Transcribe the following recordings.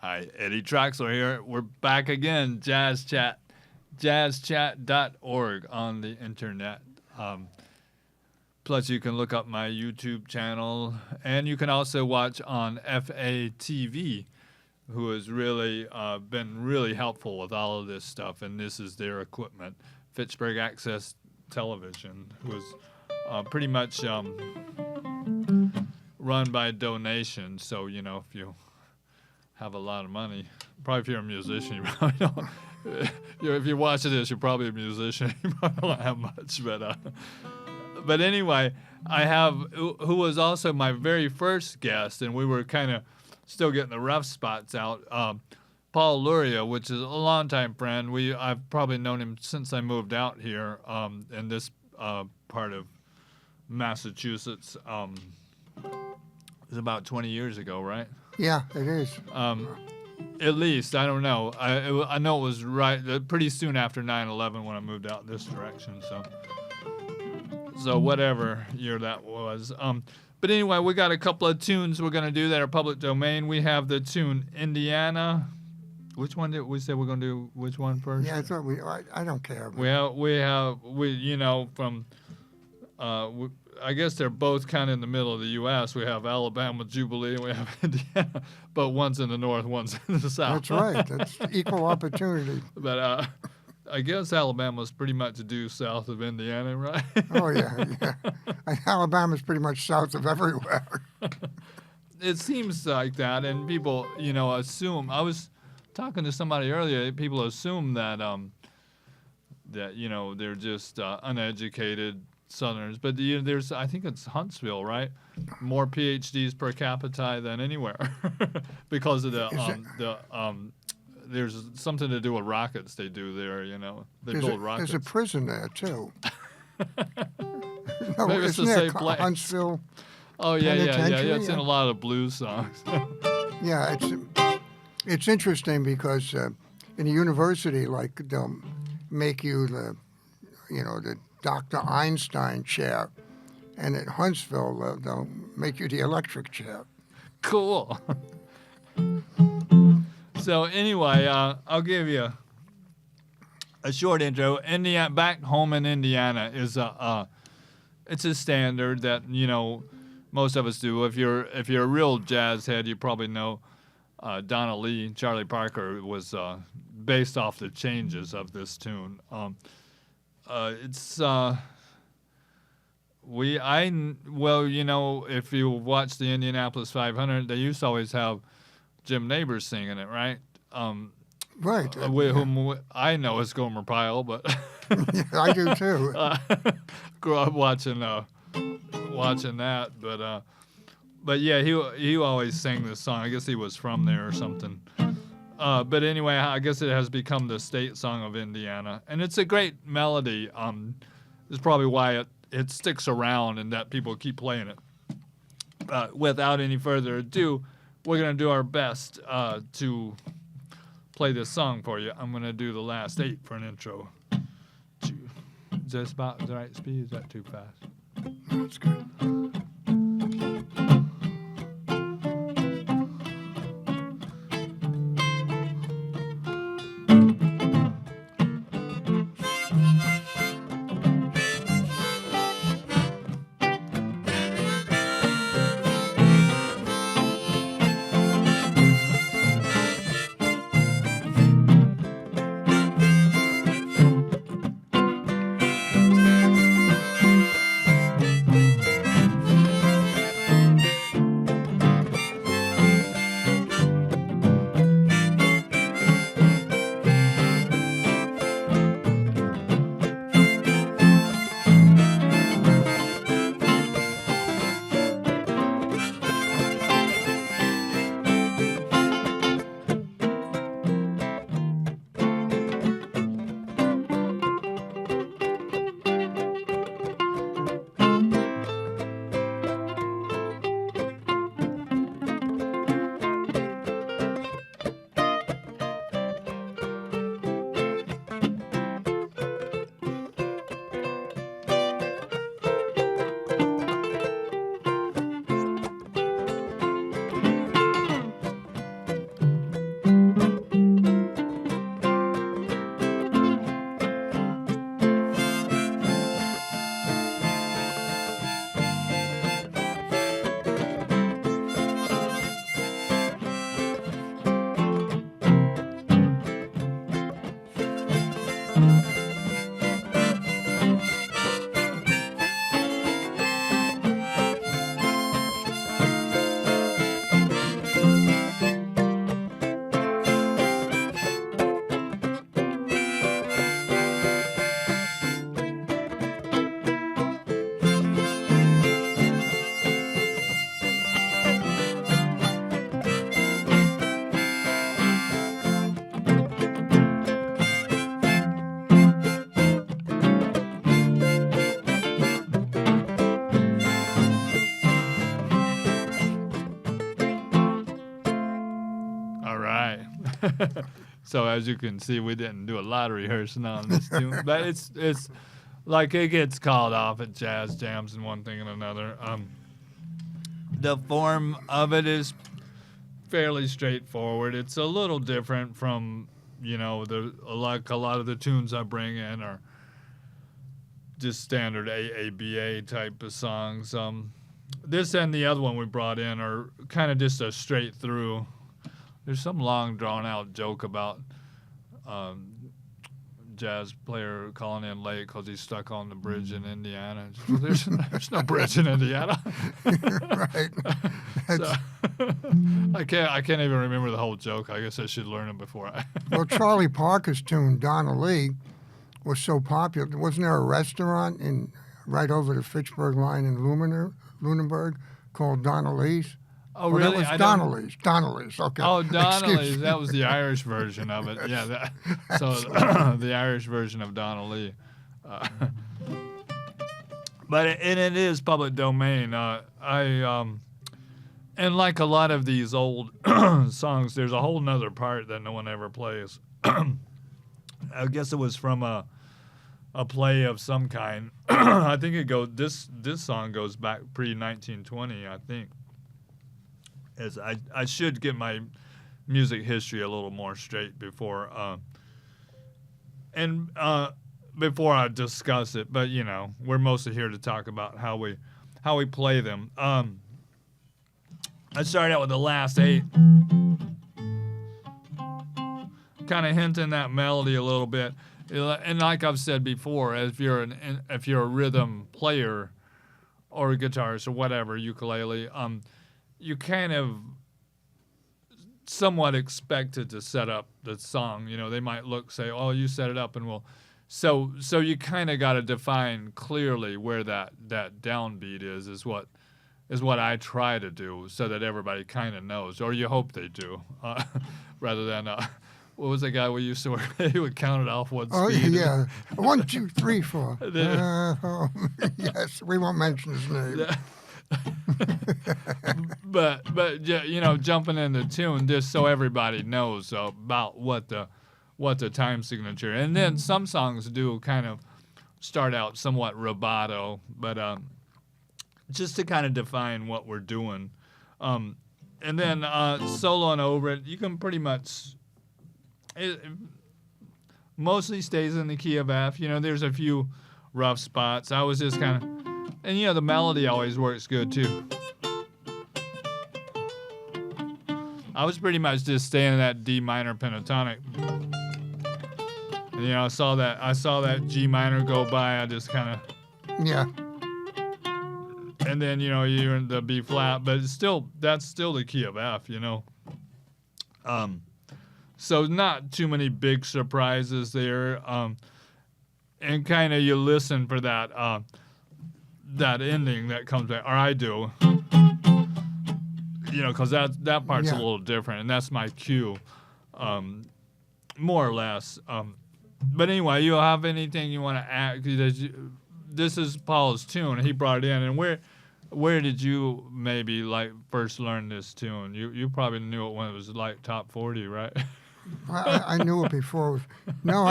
Hi, Eddie Traxler here. We're back again, Jazz Chat, jazzchat.org on the internet. Plus, you can look up my YouTube channel, and you can also watch on FATV, who has really been really helpful with all of this stuff, and this is their equipment. Fitchburg Access Television was pretty much run by donation, so, you know, if you have a lot of money. Probably if you're a musician, you probably don't. If you're watching this, you're probably a musician. You probably don't have much, but anyway, I have who was also my very first guest, and we were kind of still getting the rough spots out. Paul Luria, which is a longtime friend. I've probably known him since I moved out here in this part of Massachusetts. It was about 20 years ago, right? Yeah, it is. At least, I don't know. I know it was pretty soon after 9/11 when I moved out this direction. So whatever year that was. But anyway, we got a couple of tunes we're going to do that are public domain. We have the tune Indiana. Which one did we say we're going to do? Which one first? Yeah, I thought I don't care. We from. I guess they're both kind of in the middle of the U.S. We have Alabama, Jubilee, and we have Indiana, but one's in the north, one's in the south. That's right. That's equal opportunity. But I guess Alabama's pretty much due south of Indiana, right? Oh, yeah. Alabama's pretty much south of everywhere. It seems like that, and people, assume. I was talking to somebody earlier. People assume that they're just uneducated Southerners, but there's, I think it's Huntsville, right? More PhDs per capita than anywhere because of there's something to do with rockets they do there, They build rockets. There's a prison there, too. No, maybe it's the same place. Huntsville. Oh, yeah. It's in a lot of blues songs. Yeah, it's interesting because in a university, like, they'll make you the Dr. Einstein chair, and at Huntsville, they'll make you the electric chair. Cool. So anyway, I'll give you a short intro. Back home in Indiana is it's a standard that most of us do. If you're a real jazz head, you probably know Donna Lee. Charlie Parker was based off the changes of this tune. If you watch the Indianapolis 500, they used to always have Jim Neighbors singing it, right? Right. Whom I know as Gomer Pyle, but yeah, I do too. Grew up watching that, but yeah, he always sang this song. I guess he was from there or something. But anyway, I guess it has become the state song of Indiana. And it's a great melody. It's probably why it sticks around and that people keep playing it. Without any further ado, we're going to do our best to play this song for you. I'm going to do the last 8 for an intro. Is that about the right speed? Is that too fast? That's good. All right. So as you can see, we didn't do a lot of rehearsing on this tune, but it's like it gets called off at jazz jams and one thing and another. The form of it is fairly straightforward. It's a little different from, like a lot of the tunes I bring in are just standard AABA type of songs. This and the other one we brought in are kind of just a straight through. There's some long drawn out joke about jazz player calling in late because he's stuck on the bridge in Indiana. There's no bridge in Indiana. Right. So, I can't even remember the whole joke. I guess I should learn it before I. Well, Charlie Parker's tune "Donna Lee" was so popular. Wasn't there a restaurant right over the Fitchburg line in Lunenburg called Donna Lee's? Oh, really? That was Donnelly's. Donnelly's, okay. Oh, Donnelly's. Excuse That was the Irish version of it. Yeah. So the Irish version of Donnelly. But it is public domain. And like a lot of these old songs, there's a whole nother part that no one ever plays. I guess it was from a play of some kind. I think this song goes back pre-1920, I think. As I should get my music history a little more straight before before I discuss it. But we're mostly here to talk about how we play them. I started out with the last 8, kind of hinting that melody a little bit. And like I've said before, if you're a rhythm player or a guitarist or whatever, ukulele, you kind of somewhat expected to set up the song. They might say, "Oh, you set it up," and we'll. So you kind of got to define clearly where that downbeat is what I try to do, so that everybody kind of knows, or you hope they do, rather than what was the guy we used to work? He would count it off one speed. Oh yeah, 1, 2, 3, 4. Yes, we won't mention his name. but jumping in the tune just so everybody knows about what the time signature. And then some songs do kind of start out somewhat rubato, but just to kind of define what we're doing. And then soloing over it, you can pretty much. It mostly stays in the key of F. There's a few rough spots. I was just kind of. And the melody always works good too. I was pretty much just staying in that D minor pentatonic. And I saw that G minor go by. I just kind of. Yeah. And then you're in the B flat, but that's still the key of F. So not too many big surprises there. And kind of you listen for that. That ending that comes back, or I do, because that part's a little different, and that's my cue, more or less. But anyway, you have anything you want to add? This is Paul's tune. He brought it in, and where did you maybe first learn this tune? You probably knew it when it was top 40, right? I knew it before. No,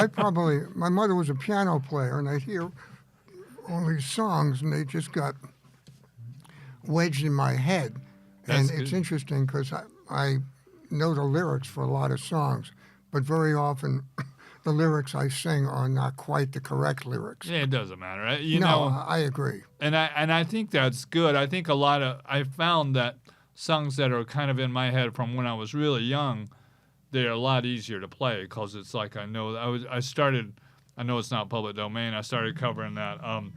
my mother was a piano player, and I'd hear all these songs, and they just got wedged in my head. And it's interesting because I know the lyrics for a lot of songs, but very often the lyrics I sing are not quite the correct lyrics. Yeah, it doesn't matter. I agree. And I think that's good. I think I found that songs that are kind of in my head from when I was really young, they're a lot easier to play because it's like I know I know it's not public domain. I started covering the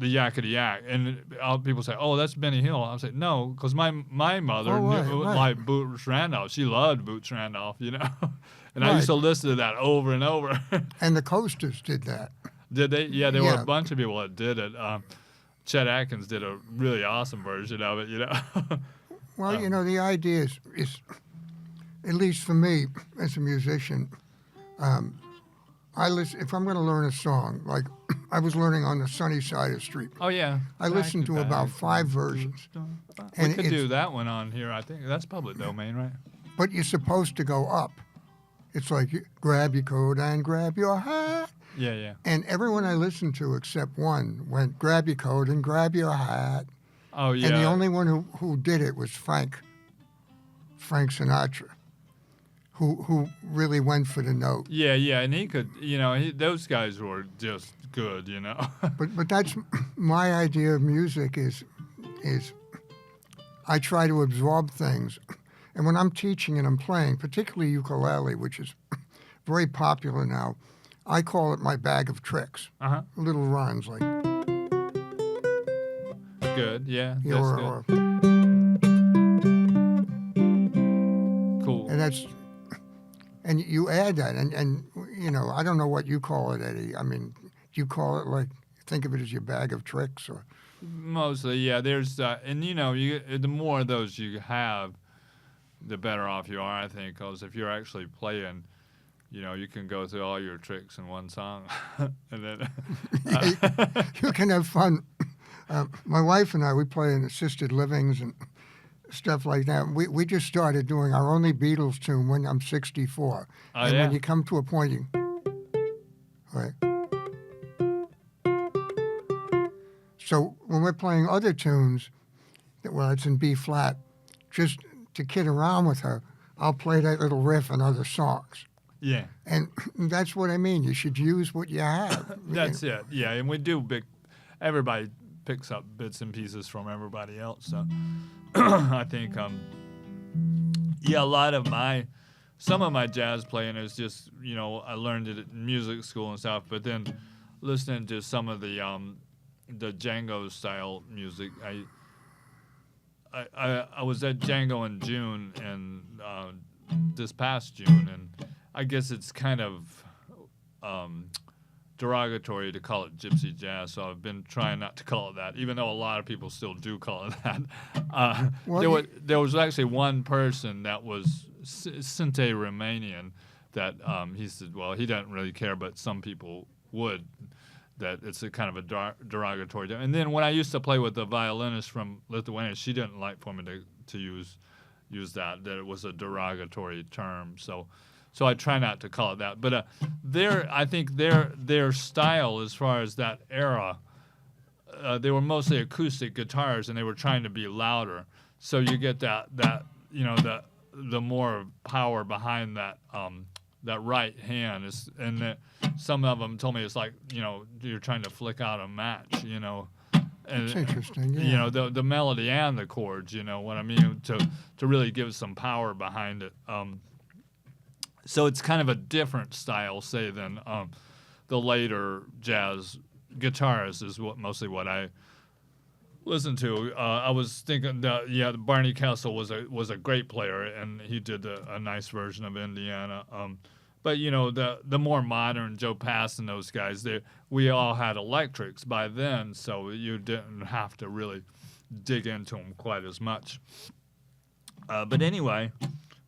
Yakety Yak, and people say, "Oh, that's Benny Hill." I say, "No," because my mother liked Boots Randolph. She loved Boots Randolph, and I used to listen to that over and over. And the Coasters did that. Did they? Yeah, there were a bunch of people that did it. Chet Atkins did a really awesome version of it. Well, the idea is, at least for me as a musician, I listen if I'm going to learn a song. Like I was learning on the Sunny Side of the Street. Oh yeah. I listened to about 5 versions. We And could it's- do that one on here. I think that's public domain, right? But you're supposed to go up. It's like grab your coat and grab your hat. Yeah, yeah. And everyone I listened to except one went grab your coat and grab your hat. Oh yeah. And the only one who did it was Frank Sinatra, who really went for the note. Yeah, yeah, and he could, those guys were just good, But that's my idea of music is I try to absorb things. And when I'm teaching and I'm playing, particularly ukulele, which is very popular now, I call it my bag of tricks. Uh-huh. Little runs like Good, yeah. That's or cool. and you add that and I don't know what you call it, Eddie. I mean, do you call it like think of it as your bag of tricks or Mostly, yeah. There's and the more of those you have, the better off you are, I think, because if you're actually playing, you can go through all your tricks in one song, and then you can have fun. My wife and I, we play in assisted livings and stuff like that. We just started doing our only Beatles tune when I'm 64. Oh, and yeah? when you come to a point, you... Right. So when we're playing other tunes, it's in B flat, just to kid around with her, I'll play that little riff in other songs. yeah, And that's what I mean. You should use what you have. that's it. Yeah, and we do everybody picks up bits and pieces from everybody else. So I think, a lot of some of my jazz playing is just, I learned it in music school and stuff, but then listening to some of the Django style music, I was at Django in June and this past June, and I guess it's kind of derogatory to call it gypsy jazz, so I've been trying not to call it that, even though a lot of people still do call it that. There was actually one person that was Sinte Romanian that he said, well, he doesn't really care, but some people would, that it's a kind of a derogatory term. And then when I used to play with the violinist from Lithuania, she didn't like for me to use that it was a derogatory term. So I try not to call it that. But I think their style as far as that era, they were mostly acoustic guitars, and they were trying to be louder. So you get that the more power behind that right hand is, and some of them told me it's like you're trying to flick out a match. And, It's interesting. Yeah. The melody and the chords. You know what I mean? To really give some power behind it. So it's kind of a different style, say, than the later jazz guitarists is mostly what I listen to. I was thinking that Barney Kessel was a great player, and he did a nice version of Indiana. But the more modern Joe Pass and those guys, we all had electrics by then, so you didn't have to really dig into them quite as much. But anyway.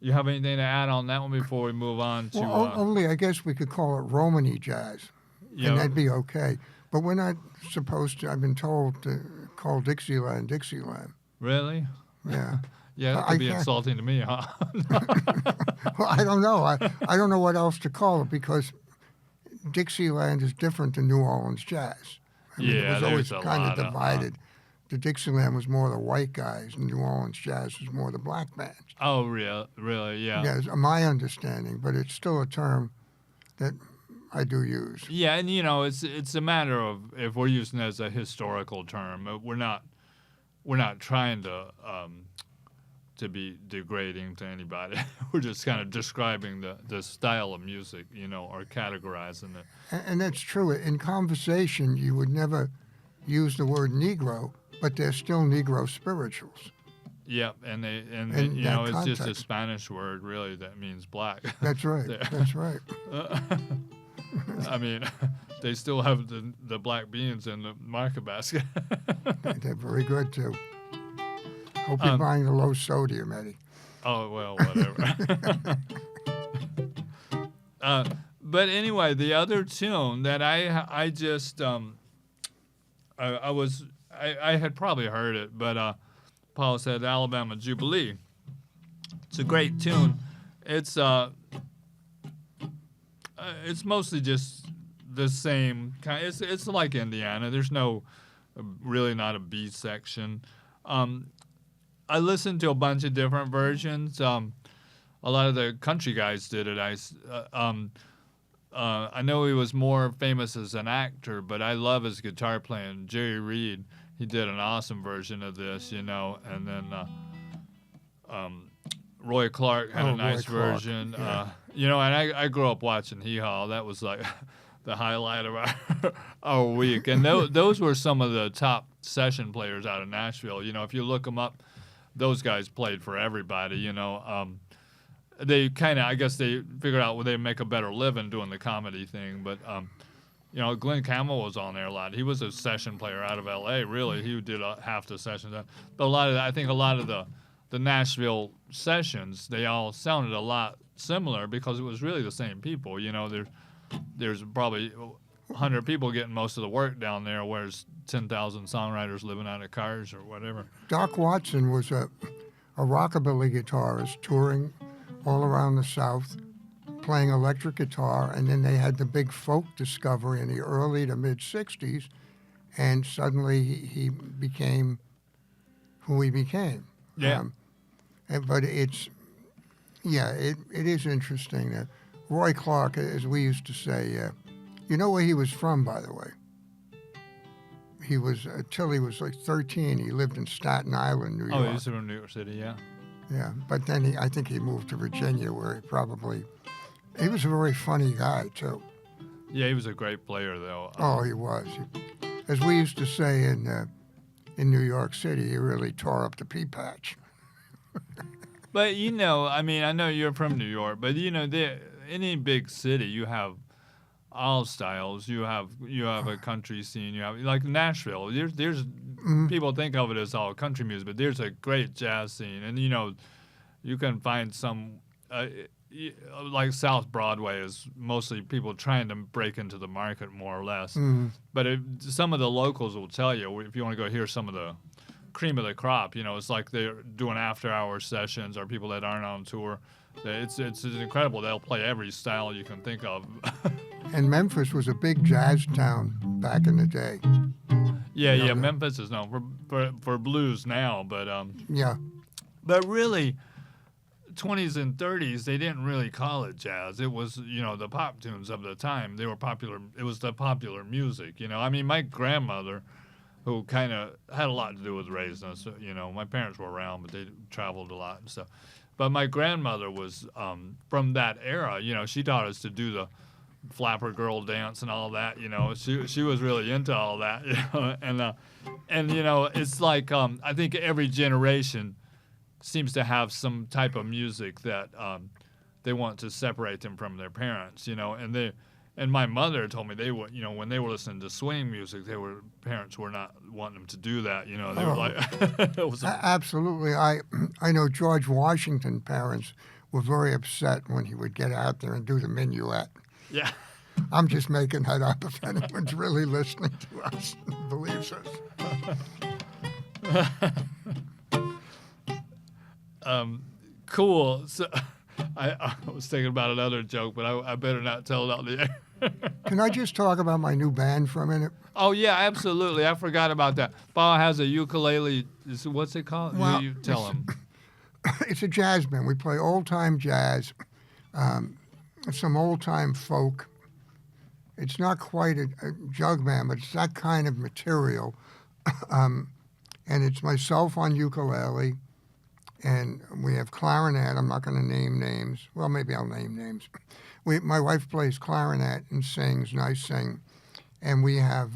You have anything to add on that one before we move on to... only I guess we could call it Romany jazz, and that'd be okay. But we're not supposed to, I've been told, to call Dixieland Dixieland. Really? Yeah. Yeah, that could be insulting to me, huh? Well, I don't know. I don't know what else to call it, because Dixieland is different than New Orleans jazz. I mean, it was always kind of divided. The Dixieland was more the white guys, and New Orleans jazz was more the black bands. Oh, really? Yeah. Yeah, it's my understanding, but it's still a term that I do use. Yeah, and it's a matter of if we're using it as a historical term. We're not trying to be degrading to anybody. We're just kind of describing the style of music, or categorizing it. And that's true. In conversation, you would never use the word Negro, but they're still Negro spirituals. Yep, and it's context. just a Spanish word, really, that means black. That's right. That's right. I mean, they still have the black beans in the market basket. They're very good too. Hope you're buying the low sodium, Eddie. Oh well, whatever. But anyway, the other tune that I just I had probably heard it, but Paul said Alabama Jubilee. It's a great tune. It's mostly just the same kind. It's like Indiana. There's really not a B section. I listened to a bunch of different versions. A lot of the country guys did it. I know he was more famous as an actor, but I love his guitar playing. Jerry Reed, he did an awesome version of this, and then Roy Clark had a nice version. Yeah. And I grew up watching Hee Haw. That was like the highlight of our week. And those were some of the top session players out of Nashville. If you look them up, those guys played for everybody. They kind of, I guess they figured out they'd make a better living doing the comedy thing. But, Glenn Campbell was on there a lot. He was a session player out of L.A., really. He did half the sessions. But I think a lot of the Nashville sessions, they all sounded a lot similar because it was really the same people. There's probably 100 people getting most of the work down there, whereas 10,000 songwriters living out of cars or whatever. Doc Watson was a rockabilly guitarist touring all around the South, playing electric guitar, and then they had the big folk discovery in the early to mid-'60s, and suddenly he became who he became. Yeah. But it is interesting. Roy Clark, as we used to say, you know where he was from, by the way? He was, till he was like 13, he lived in Staten Island, New York. Oh, he's from New York City, yeah. Yeah, but then I think he moved to Virginia, where he was a very funny guy, too. Yeah, he was a great player, though. Oh, he was. As we used to say in New York City, he really tore up the pea patch. But, I know you're from New York, but, any big city, you have all styles. You have a country scene. You have, like Nashville. There's people think of it as all country music, but there's a great jazz scene. And, you can find some, like South Broadway is mostly people trying to break into the market more or less. Mm-hmm. But some of the locals will tell you, if you want to go hear some of the cream of the crop, it's like they're doing after-hour sessions or people that aren't on tour. It's incredible. They'll play every style you can think of. And Memphis was a big jazz town back in the day. Yeah. Memphis is known for blues now, but yeah. But really, 20s and 30s, they didn't really call it jazz. It was, the pop tunes of the time. They were popular. It was the popular music. My grandmother, who kind of had a lot to do with raising us. My parents were around, but they traveled a lot and stuff. But my grandmother was from that era. She taught us to do the flapper girl dance and all that. She was really into all that. And it's like I think every generation seems to have some type of music that they want to separate them from their parents. And my mother told me they were, when they were listening to swing music, parents were not wanting them to do that. They were like, absolutely. I know George Washington parents were very upset when he would get out there and do the minuet. Yeah. I'm just making that up if anyone's really listening to us and believes us. Cool. So I was thinking about another joke, but I better not tell it out the air. Can I just talk about my new band for a minute? Oh, yeah, absolutely. I forgot about that. Paul has a ukulele. What's it called? Well, you tell him. It's a jazz band. We play old-time jazz, some old-time folk. It's not quite a jug band, but it's that kind of material. And it's myself on ukulele, and we have clarinet. I'm not going to name names. Well, maybe I'll name names. My wife plays clarinet and sings, and I sing. And we have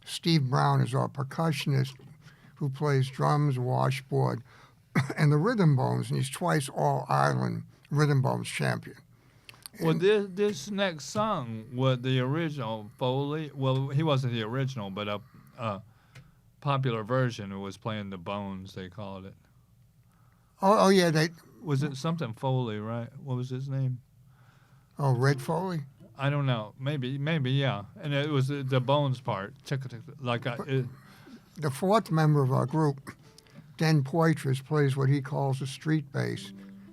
Steve Brown is our percussionist who plays drums, washboard, and the rhythm bones, and he's twice All-Ireland rhythm bones champion. Well, this next song was the original Foley. Well, he wasn't the original, but a popular version who was playing the bones, they called it. Oh yeah, Was it something Foley, right? What was his name? Oh, Red Foley? I don't know. Maybe, yeah. And it was the bones part. Like The fourth member of our group, Dan Poitras, plays what he calls a street bass.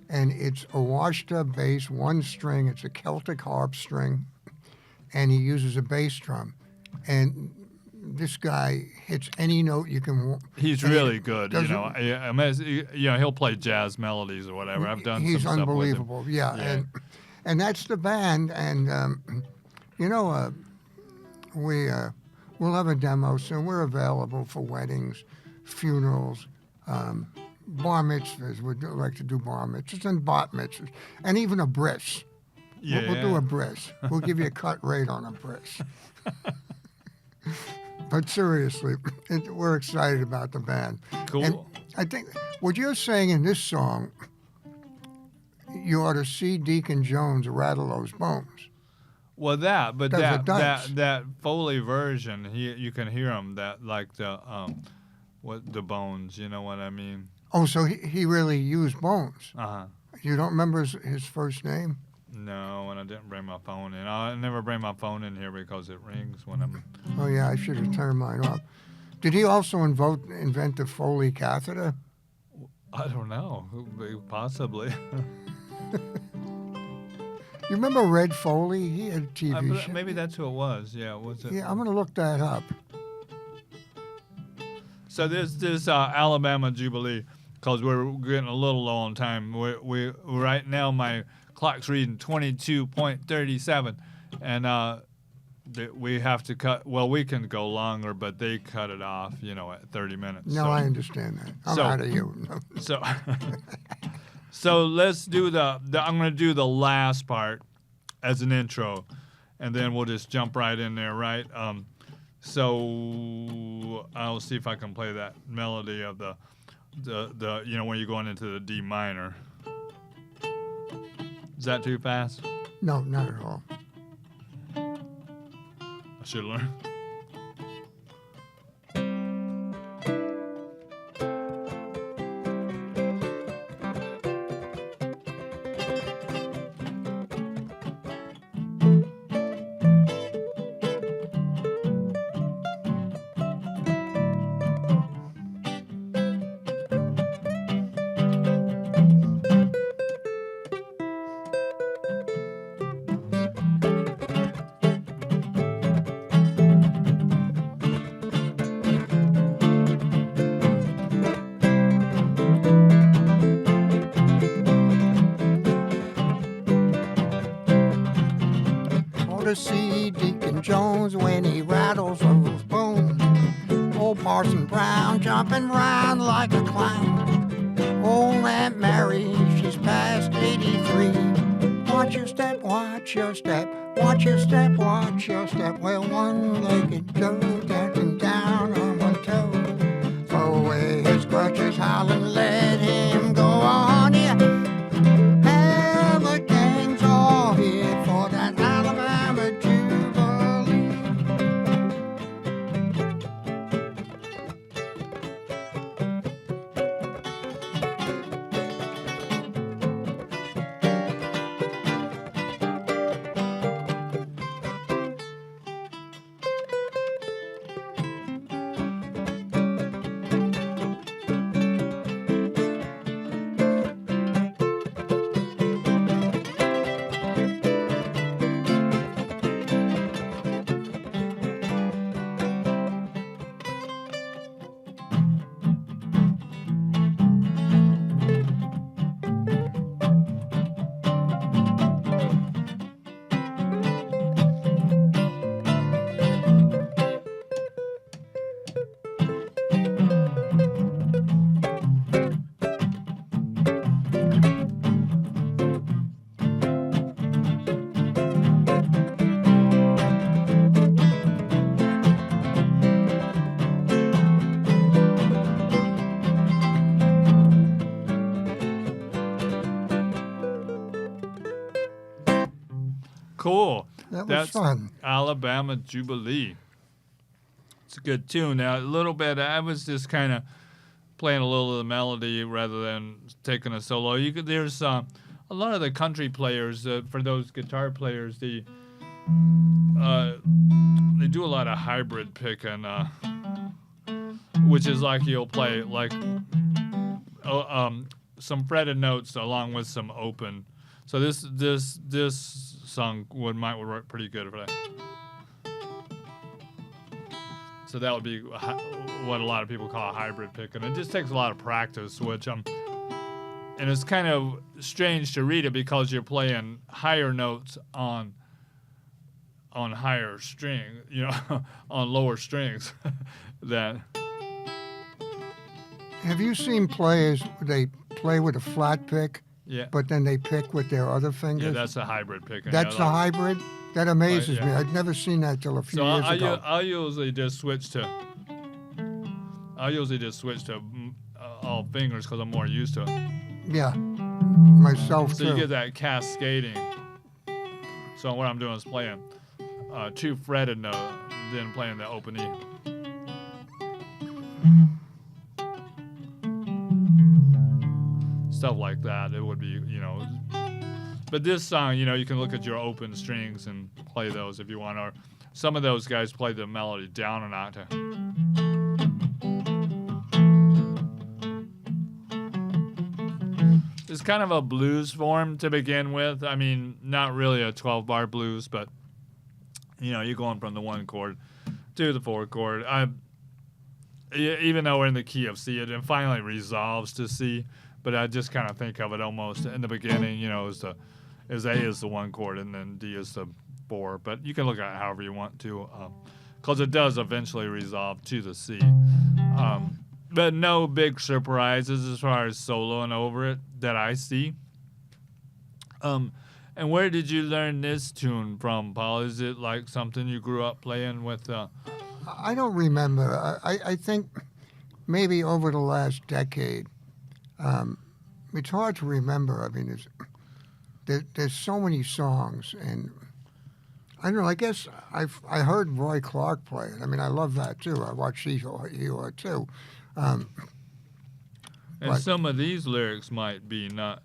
And it's a washed-up bass, one string. It's a Celtic harp string. And he uses a bass drum. And this guy hits any note you can. He's really good. You know, he'll play jazz melodies or whatever. I've done. He's some unbelievable. Stuff with him. Yeah, and that's the band. And we'll have a demo soon. We're available for weddings, funerals, bar mitzvahs. We'd like to do bar mitzvahs and bat mitzvahs, and even a bris. Yeah. We'll do a bris. We'll give you a cut rate on a bris. But seriously, we're excited about the band. Cool. And I think what you're saying in this song, you ought to see Deacon Jones rattle those bones. Well, that Foley version, you can hear him. That like the bones. You know what I mean? Oh, so he really used bones. Uh-huh. You don't remember his first name? No, and I didn't bring my phone in. I never bring my phone in here because it rings when I'm. Oh yeah, I should have turned mine off. Did he also invent the Foley catheter? I don't know. Possibly. You remember Red Foley? He had a TV show. Maybe that's who it was. Yeah, was it? Yeah, I'm going to look that up. So this Alabama Jubilee, because we're getting a little low on time. We right now my clock's reading 22.37, and we have to cut. Well, we can go longer, but they cut it off, at 30 minutes. No, I understand that. I'm out of here. So let's do I'm going to do the last part as an intro, and then we'll just jump right in there, right? So I'll see if I can play that melody of the when you're going into the D minor. Is that too fast? No, not at all. I should learn. To see Deacon Jones when he rattles those bones. Old Parson Brown jumping round like a clown. Old Aunt Mary, she's past 83. Watch your step, watch your step, watch your step, watch your step. Well, one-legged Joe dancing down on one toe. Throw away his crutches, howling, let him go on. Yeah, and the gang's all here for that Alabama Jubilee. Cool. That's fun. Alabama Jubilee. It's a good tune. Now, a little bit, I was just kind of playing a little of the melody rather than taking a solo. There's a lot of the country players, for those guitar players, they do a lot of hybrid picking, which is like you'll play like some fretted notes along with some open. So this song might work pretty good for that. So that would be what a lot of people call a hybrid pick, and it just takes a lot of practice, which and it's kind of strange to read it because you're playing higher notes on higher string, on lower strings. That. Have you seen players, they play with a flat pick, Yeah. but then they pick with their other fingers? Yeah, that's a hybrid pick. That's a hybrid? That amazes yeah. me. I'd never seen that till a few years ago. I'll usually just switch to all fingers because I'm more used to it. Yeah, myself So too. you get that cascading. So what I'm doing is playing 2 fretted notes, then playing the open E. Stuff like that. It would be, But this song, you can look at your open strings and play those if you want. Or some of those guys play the melody down an octave. It's kind of a blues form to begin with. I mean, not really a 12-bar blues, but, you're going from the 1 chord to the 4 chord. Even though we're in the key of C, it finally resolves to C. But I just kind of think of it almost in the beginning, as A is the 1 chord and then D is the 4. But you can look at it however you want to, because it does eventually resolve to the C. But no big surprises as far as soloing over it that I see. And where did you learn this tune from, Paul? Is it like something you grew up playing with? I don't remember. I think maybe over the last decade. It's hard to remember. I mean, there's so many songs, and I don't know. I guess I heard Roy Clark play it. I mean, I love that too. I watched Eeyore too. And some of these lyrics might be not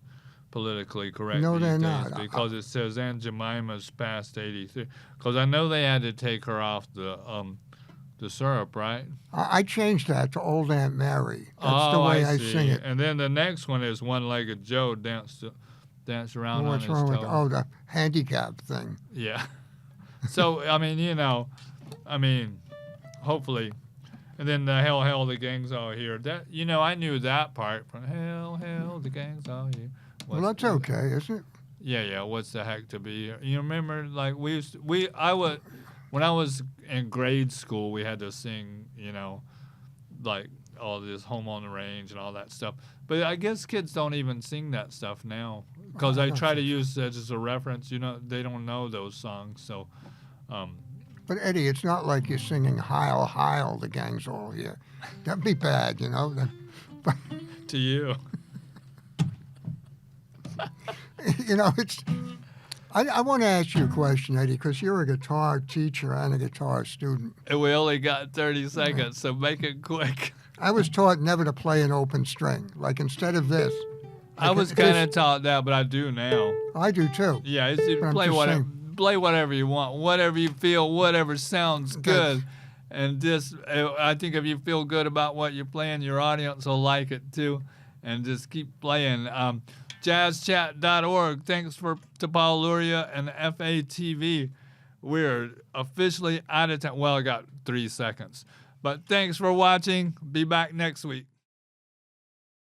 politically correct. No, these they're days not. Because it says Aunt Jemima's past 83. Because I know they had to take her off the syrup, right? I changed that to Old Aunt Mary. That's the way I see. sing it. And then the next one is One-Legged Joe dance around on What's his wrong with toe. the handicap thing? Yeah. So, I mean, hopefully. And then the Hell, Hell, the gang's all here. That I knew that part from Hell, Hell, the gang's all here. Well, that's okay, isn't it? Yeah. What's the heck to be here? You remember, like when I was in grade school, we had to sing, like all this Home on the Range and all that stuff. But I guess kids don't even sing that stuff now because I try to use that as a reference. They don't know those songs, so. But Eddie, it's not like you're singing Heil, Heil, the gang's all here. That'd be bad, To you. It's. I want to ask you a question, Eddie, because you're a guitar teacher and a guitar student. And we only got 30 seconds, so make it quick. I was taught never to play an open string. Like instead of this. I was kind of taught that, but I do now. I do too. Yeah, But play I'm just saying. play whatever you want, whatever you feel, whatever sounds good. And I think if you feel good about what you're playing, your audience will like it too. And just keep playing. JazzChat.org. Thanks to Paul Luria and FATV. We're officially out of time. Well, I got 3 seconds. But thanks for watching. Be back next week.